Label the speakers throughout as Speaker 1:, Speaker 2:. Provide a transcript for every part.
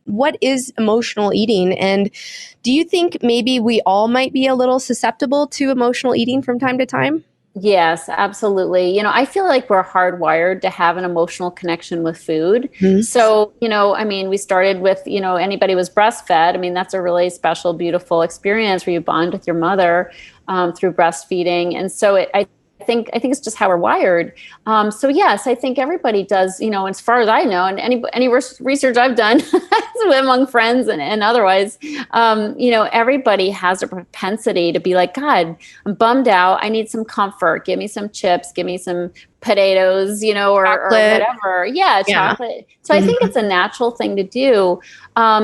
Speaker 1: what is emotional eating? And do you think maybe we all might be a little susceptible to emotional eating from time to time?
Speaker 2: Yes, absolutely. I feel like we're hardwired to have an emotional connection with food.
Speaker 1: Mhm.
Speaker 2: So, I mean, we started with, anybody was breastfed. I mean, that's a really special, beautiful experience where you bond with your mother through breastfeeding. And so I think it's just how we're wired. So yes, I think everybody does, as far as I know, and any research I've done among friends and otherwise, everybody has a propensity to be like, God, I'm bummed out. I need some comfort. Give me some chips, give me some potatoes, or
Speaker 1: Chocolate.
Speaker 2: whatever. Yeah,
Speaker 1: Yeah.
Speaker 2: chocolate. So I
Speaker 1: Mhm.
Speaker 2: think it's a natural thing to do.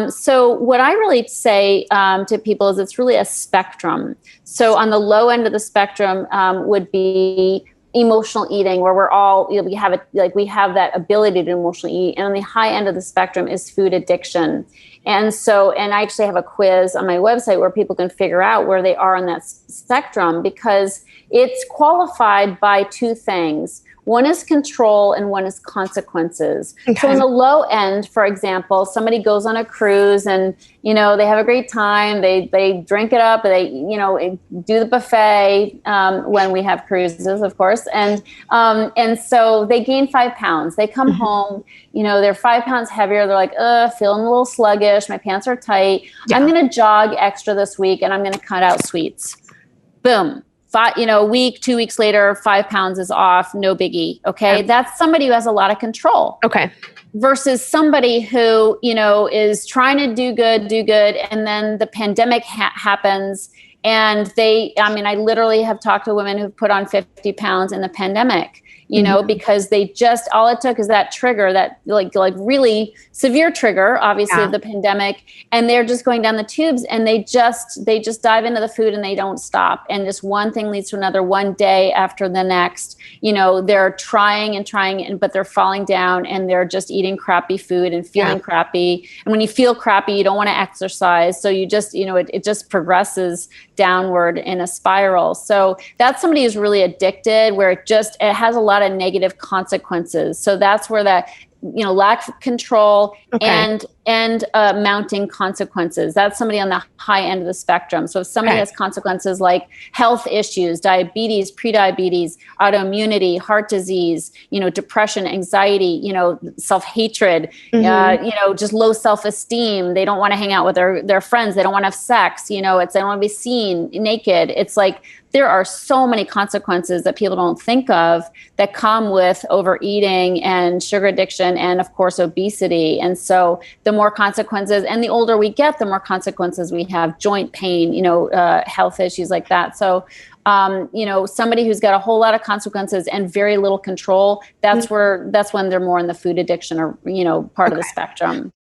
Speaker 2: So what I really say to people is it's really a spectrum. So on the low end of the spectrum would be emotional eating, where we're all, we have it, like we have that ability to emotionally eat. And on the high end of the spectrum is food addiction. And I actually have a quiz on my website where people can figure out where they are on that spectrum, because it's qualified by two things. One is control and one is consequences. So in
Speaker 1: Okay.
Speaker 2: the low end, for example, somebody goes on a cruise and, they have a great time. They drink it up. They, do the buffet when we have cruises, of course. And so they gain 5 pounds. They come
Speaker 1: Mhm.
Speaker 2: home, they're 5 pounds heavier. They're like, feeling a little sluggish. My pants are tight. I'm
Speaker 1: Yeah.
Speaker 2: going to jog extra this week and I'm going to cut out sweets. Boom. A week, 2 weeks later, 5 pounds is off. No biggie. Okay.
Speaker 1: Yeah.
Speaker 2: That's somebody who has a lot of control
Speaker 1: Okay.
Speaker 2: versus somebody who, is trying to do good. And then the pandemic happens. And I literally have talked to women who've put on 50 pounds in the pandemic,
Speaker 1: Mhm.
Speaker 2: because they just, all it took is that trigger, that like really severe trigger, obviously,
Speaker 1: Yeah.
Speaker 2: of the pandemic. And they're just going down the tubes and they just dive into the food and they don't stop. And just one thing leads to another, one day after the next, they're trying and trying, but they're falling down and they're just eating crappy food and
Speaker 1: Yeah.
Speaker 2: feeling crappy. And when you feel crappy, you don't want to exercise. So you just, it just progresses downward in a spiral. So that's somebody who's really addicted, where it has a lot of negative consequences. So that's where that, lack of control
Speaker 1: Okay.
Speaker 2: and mounting consequences. That's somebody on the high end of the spectrum. So if somebody
Speaker 1: Okay.
Speaker 2: has consequences like health issues, diabetes, prediabetes, autoimmunity, heart disease, depression, anxiety, self-hatred,
Speaker 1: Mhm.
Speaker 2: just low self-esteem. They don't want to hang out with their friends. They don't want to have sex. They don't want to be seen naked. It's like, there are so many consequences that people don't think of that come with overeating and sugar addiction and, of course, obesity. And so the more consequences, and the older we get, the more consequences we have, joint pain, health issues like that. So, somebody who's got a whole lot of consequences and very little control, that's when they're more in the food addiction or, part of the
Speaker 1: Okay.
Speaker 2: spectrum.